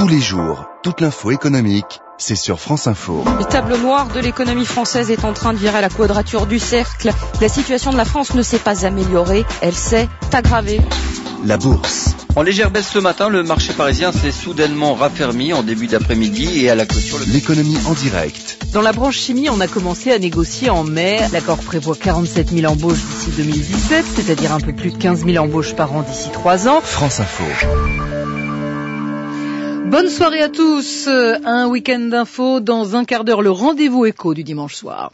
Tous les jours, toute l'info économique, c'est sur France Info. Le tableau noir de l'économie française est en train de virer à la quadrature du cercle. La situation de la France ne s'est pas améliorée, elle s'est aggravée. La bourse. En légère baisse ce matin, le marché parisien s'est soudainement raffermi en début d'après-midi et à la clôture. L'économie en direct. Dans la branche chimie, on a commencé à négocier en mai. L'accord prévoit 47 000 embauches d'ici 2017, c'est-à-dire un peu plus de 15 000 embauches par an d'ici 3 ans. France Info. Bonne soirée à tous. Un week-end d'infos dans un quart d'heure, le rendez-vous éco du dimanche soir.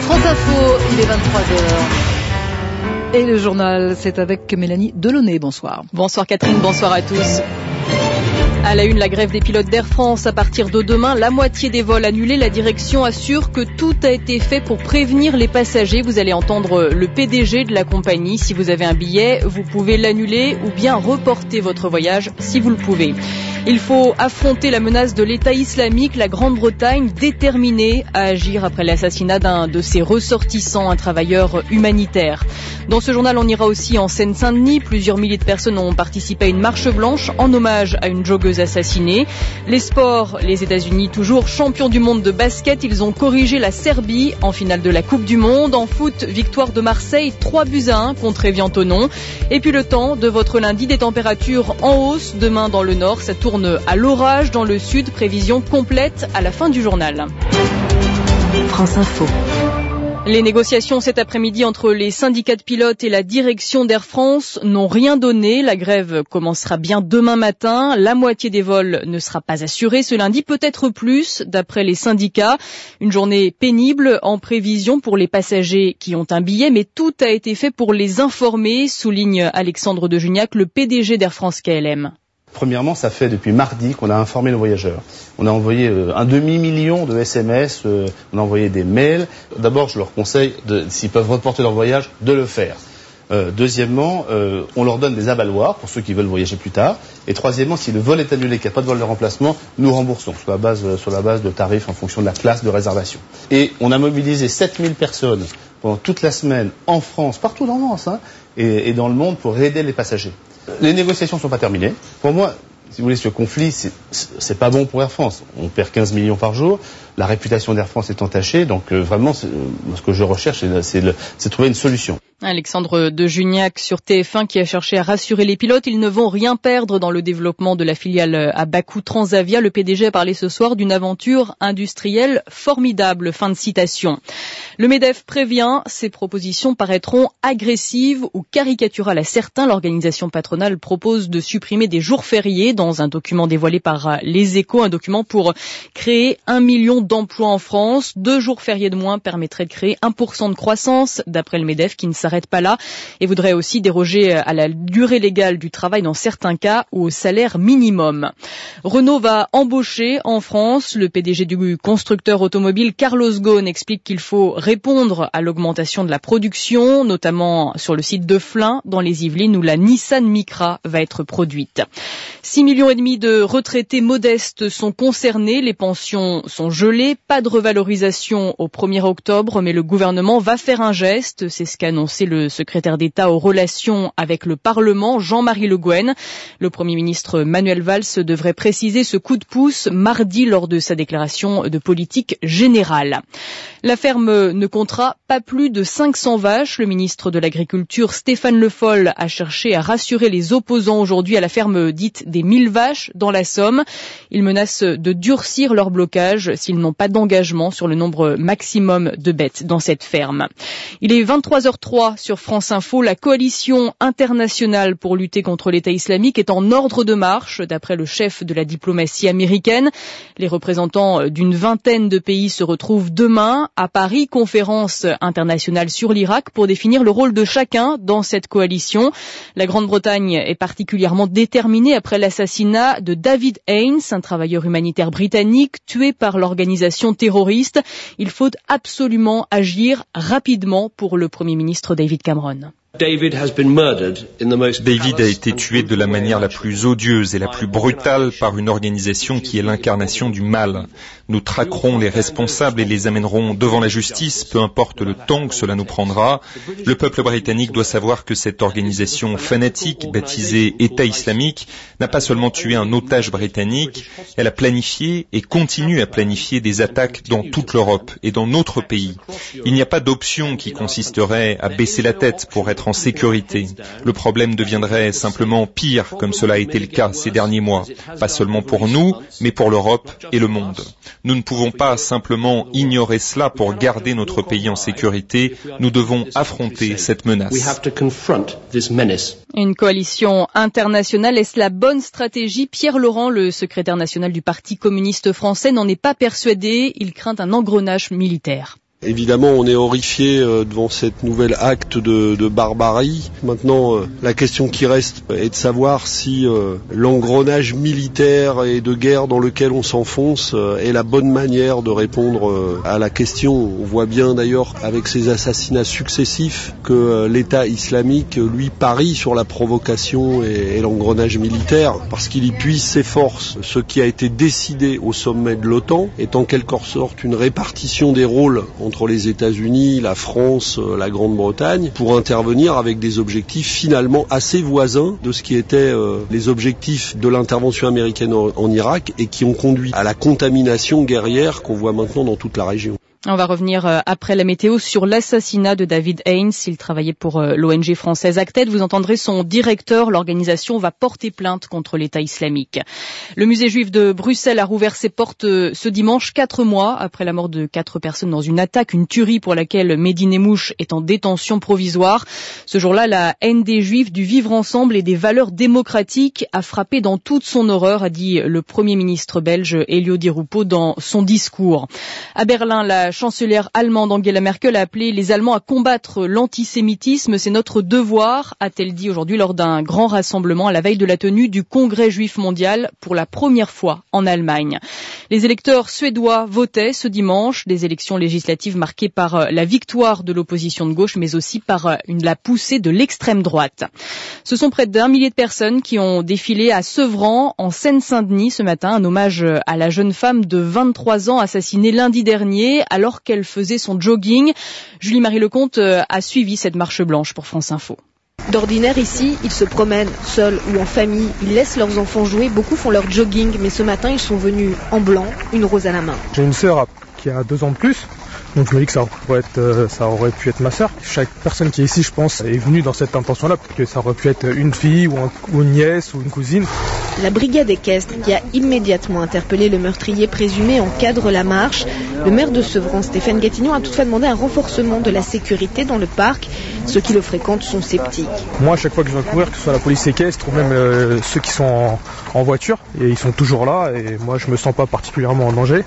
France Info, il est 23h. Et le journal, c'est avec Mélanie Delaunay. Bonsoir. Bonsoir Catherine, bonsoir à tous. À la une, la grève des pilotes d'Air France. À partir de demain, la moitié des vols annulés. La direction assure que tout a été fait pour prévenir les passagers. Vous allez entendre le PDG de la compagnie. Si vous avez un billet, vous pouvez l'annuler ou bien reporter votre voyage si vous le pouvez. Il faut affronter la menace de l'État islamique. La Grande-Bretagne déterminée à agir après l'assassinat d'un de ses ressortissants, un travailleur humanitaire. Dans ce journal, on ira aussi en Seine-Saint-Denis. Plusieurs milliers de personnes ont participé à une marche blanche en hommage à une joggeuse assassinée. Les sports, les États-Unis toujours champions du monde de basket. Ils ont corrigé la Serbie en finale de la Coupe du Monde. En foot, victoire de Marseille 3-1 contre Évian-Thonon. Et puis le temps de votre lundi, des températures en hausse. Demain dans le nord, ça tourne à l'orage. Dans le sud, prévision complète à la fin du journal. France Info. Les négociations cet après-midi entre les syndicats de pilotes et la direction d'Air France n'ont rien donné. La grève commencera bien demain matin. La moitié des vols ne sera pas assurée ce lundi, peut-être plus, d'après les syndicats. Une journée pénible en prévision pour les passagers qui ont un billet, mais tout a été fait pour les informer, souligne Alexandre de Juniac, le PDG d'Air France KLM. Premièrement, ça fait depuis mardi qu'on a informé nos voyageurs. On a envoyé un demi-million de SMS, on a envoyé des mails. D'abord, je leur conseille, s'ils peuvent reporter leur voyage, de le faire. Deuxièmement, on leur donne des avaloirs pour ceux qui veulent voyager plus tard. Et troisièmement, si le vol est annulé, qu'il n'y a pas de vol de remplacement, nous remboursons sur la base de tarifs en fonction de la classe de réservation. Et on a mobilisé 7000 personnes pendant toute la semaine en France, partout dans France, et dans le monde pour aider les passagers. Les négociations ne sont pas terminées. Pour moi, si vous voulez, ce conflit, c'est pas bon pour Air France. On perd 15 millions par jour. La réputation d'Air France est entachée. Donc vraiment, ce que je recherche, c'est trouver une solution. Alexandre de Juniac sur TF1 qui a cherché à rassurer les pilotes. Ils ne vont rien perdre dans le développement de la filiale à Bakou Transavia. Le PDG a parlé ce soir d'une aventure industrielle formidable. Fin de citation. Le MEDEF prévient, ces propositions paraîtront agressives ou caricaturales à certains. L'organisation patronale propose de supprimer des jours fériés dans un document dévoilé par Les Échos, un document pour créer 1 million d'emplois en France. 2 jours fériés de moins permettraient de créer 1% de croissance, d'après le MEDEF, qui ne s'arrête pas là et voudrait aussi déroger à la durée légale du travail dans certains cas ou au salaire minimum. Renault va embaucher en France. Le PDG du constructeur automobile Carlos Ghosn explique qu'il faut répondre à l'augmentation de la production, notamment sur le site de Flins, dans les Yvelines, où la Nissan Micra va être produite. 6,5 millions de retraités modestes sont concernés. Les pensions sont gelées. Pas de revalorisation au 1er octobre, mais le gouvernement va faire un geste. C'est ce qu'a annoncé le secrétaire d'État aux relations avec le Parlement, Jean-Marie Le Guen. Le Premier ministre Manuel Valls devrait préciser ce coup de pouce mardi lors de sa déclaration de politique générale. La ferme ne comptera pas plus de 500 vaches. Le ministre de l'Agriculture, Stéphane Le Foll, a cherché à rassurer les opposants aujourd'hui à la ferme dite des 1000 vaches dans la Somme. Il menace de durcir leur blocage s'ils n'ont pas d'engagement sur le nombre maximum de bêtes dans cette ferme. Il est 23h03 sur France Info. La coalition internationale pour lutter contre l'État islamique est en ordre de marche, d'après le chef de la diplomatie américaine. Les représentants d'une vingtaine de pays se retrouvent demain à Paris, conférence internationale sur l'Irak pour définir le rôle de chacun dans cette coalition. La Grande-Bretagne est particulièrement déterminée après l'assassinat de David Haines, un travailleur humanitaire britannique tué par l'organisation terroriste. Il faut absolument agir rapidement pour le Premier ministre David Cameron. David a été tué de la manière la plus odieuse et la plus brutale par une organisation qui est l'incarnation du mal. Nous traquerons les responsables et les amènerons devant la justice, peu importe le temps que cela nous prendra. Le peuple britannique doit savoir que cette organisation fanatique, baptisée État islamique, n'a pas seulement tué un otage britannique, elle a planifié et continue à planifier des attaques dans toute l'Europe et dans notre pays. Il n'y a pas d'option qui consisterait à baisser la tête pour être en sécurité. Le problème deviendrait simplement pire, comme cela a été le cas ces derniers mois, pas seulement pour nous, mais pour l'Europe et le monde. Nous ne pouvons pas simplement ignorer cela pour garder notre pays en sécurité. Nous devons affronter cette menace. Une coalition internationale, est-ce la bonne stratégie? Pierre Laurent, le secrétaire national du Parti communiste français, n'en est pas persuadé. Il craint un engrenage militaire. Évidemment, on est horrifié devant cette nouvelle acte de barbarie. Maintenant, la question qui reste est de savoir si l'engrenage militaire et de guerre dans lequel on s'enfonce est la bonne manière de répondre à la question. On voit bien d'ailleurs avec ces assassinats successifs que l'État islamique, lui, parie sur la provocation et l'engrenage militaire parce qu'il y puise ses forces. Ce qui a été décidé au sommet de l'OTAN est en quelque sorte une répartition des rôles entre les États-Unis, la France, la Grande-Bretagne, pour intervenir avec des objectifs finalement assez voisins de ce qui étaient les objectifs de l'intervention américaine en Irak et qui ont conduit à la contamination guerrière qu'on voit maintenant dans toute la région. On va revenir après la météo sur l'assassinat de David Haines. Il travaillait pour l'ONG française Acted. Vous entendrez son directeur. L'organisation va porter plainte contre l'État islamique. Le musée juif de Bruxelles a rouvert ses portes ce dimanche, 4 mois après la mort de 4 personnes dans une attaque, une tuerie pour laquelle Mehdi Nemmouche est en détention provisoire. Ce jour-là, la haine des juifs, du vivre ensemble et des valeurs démocratiques a frappé dans toute son horreur, a dit le Premier ministre belge Elio Di Rupo dans son discours. À Berlin, la chancelière allemande Angela Merkel a appelé les Allemands à combattre l'antisémitisme. C'est notre devoir, a-t-elle dit aujourd'hui lors d'un grand rassemblement à la veille de la tenue du Congrès juif mondial pour la première fois en Allemagne. Les électeurs suédois votaient ce dimanche, des élections législatives marquées par la victoire de l'opposition de gauche, mais aussi par la poussée de l'extrême droite. Ce sont près d'1 millier de personnes qui ont défilé à Sevran, en Seine-Saint-Denis, ce matin, un hommage à la jeune femme de 23 ans assassinée lundi dernier, alors qu'elle faisait son jogging. Julie-Marie Lecomte a suivi cette marche blanche pour France Info. D'ordinaire ici, ils se promènent seuls ou en famille, ils laissent leurs enfants jouer, beaucoup font leur jogging, mais ce matin ils sont venus en blanc, une rose à la main. J'ai une sœur qui a 2 ans de plus, donc je me dis que ça aurait pu être ma sœur. Chaque personne qui est ici, je pense, est venue dans cette intention-là, parce que ça aurait pu être une fille ou une nièce ou une cousine. La brigade équestre qui a immédiatement interpellé le meurtrier présumé encadre la marche. Le maire de Sevran, Stéphane Gatignon, a toutefois demandé un renforcement de la sécurité dans le parc. Ceux qui le fréquentent sont sceptiques. Moi, à chaque fois que je vais courir, que ce soit la police équestre ou même ceux qui sont en voiture, et ils sont toujours là, et moi je me sens pas particulièrement en danger.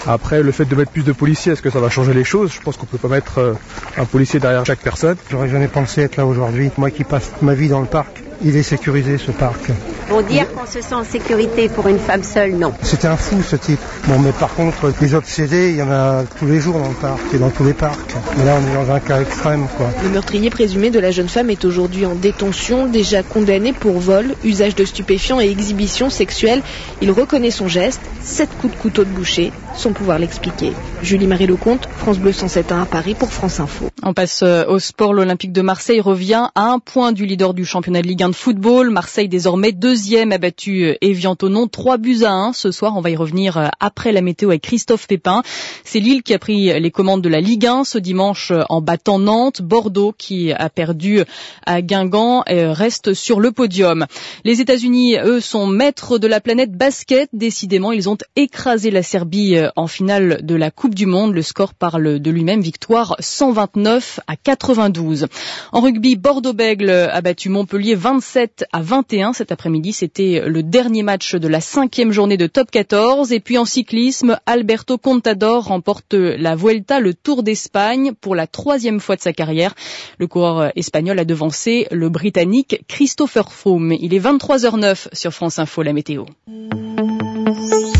Après, le fait de mettre plus de policiers, est-ce que ça va changer les choses? Je pense qu'on peut pas mettre un policier derrière chaque personne. J'aurais jamais pensé être là aujourd'hui. Moi qui passe ma vie dans le parc, il est sécurisé ce parc. Pour dire qu'on se sent en sécurité pour une femme seule, non. C'était un fou ce type. Bon, mais par contre, les obsédés, il y en a tous les jours dans le parc et dans tous les parcs. Mais là, on est dans un cas extrême, quoi. Le meurtrier présumé de la jeune femme est aujourd'hui en détention, déjà condamné pour vol, usage de stupéfiants et exhibition sexuelle. Il reconnaît son geste, 7 coups de couteau de boucher, sans pouvoir l'expliquer. Julie-Marie Lecomte, France Bleu 107.1 à Paris pour France Info. On passe au sport. L'Olympique de Marseille revient à 1 point du leader du championnat de Ligue 1 de football. Marseille désormais 2e, a battu Évian-Thonon 3-1 ce soir. On va y revenir après la météo avec Christophe Pépin. C'est Lille qui a pris les commandes de la Ligue 1 ce dimanche en battant Nantes. Bordeaux qui a perdu à Guingamp reste sur le podium. Les États-Unis, eux, sont maîtres de la planète basket. Décidément, ils ont écrasé la Serbie en finale de la Coupe du Monde. Le score parle de lui-même, victoire 129-92. En rugby, Bordeaux-Bègles a battu Montpellier 27-21 cet après-midi. C'était le dernier match de la 5e journée de Top 14. Et puis en cyclisme, Alberto Contador remporte la Vuelta, le Tour d'Espagne, pour la 3e fois de sa carrière. Le coureur espagnol a devancé le Britannique Christopher Froome. Il est 23h09 sur France Info, la météo.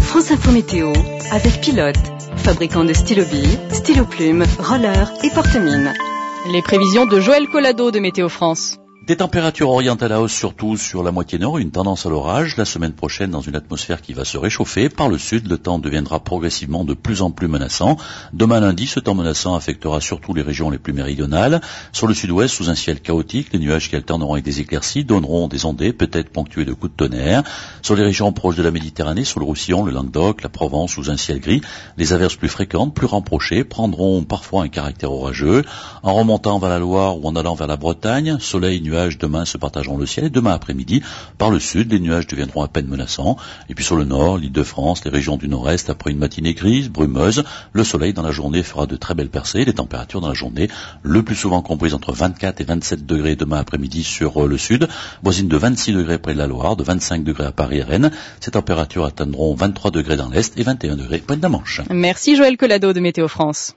France Info Météo avec Pilote, fabricant de stylo billes, stylo plumes, rollers et porte-mine. Les prévisions de Joël Collado de Météo France. Des températures orientées à la hausse surtout sur la moitié nord, une tendance à l'orage. La semaine prochaine, dans une atmosphère qui va se réchauffer. Par le sud, le temps deviendra progressivement de plus en plus menaçant. Demain lundi, ce temps menaçant affectera surtout les régions les plus méridionales. Sur le sud-ouest, sous un ciel chaotique, les nuages qui alterneront avec des éclaircies donneront des ondées, peut-être ponctuées de coups de tonnerre. Sur les régions proches de la Méditerranée, sous le Roussillon, le Languedoc, la Provence, sous un ciel gris, les averses plus fréquentes, plus rapprochées, prendront parfois un caractère orageux. En remontant vers la Loire ou en allant vers la Bretagne, soleil, nuages demain se partageront le ciel et demain après-midi, par le sud, les nuages deviendront à peine menaçants. Et puis sur le nord, l'Île-de-France, les régions du nord-est, après une matinée grise, brumeuse, le soleil dans la journée fera de très belles percées. Les températures dans la journée, le plus souvent comprises entre 24 et 27 degrés demain après-midi sur le sud, voisine de 26 degrés près de la Loire, de 25 degrés à Paris et Rennes. Ces températures atteindront 23 degrés dans l'est et 21 degrés près de la Manche. Merci Joël Collado de Météo France.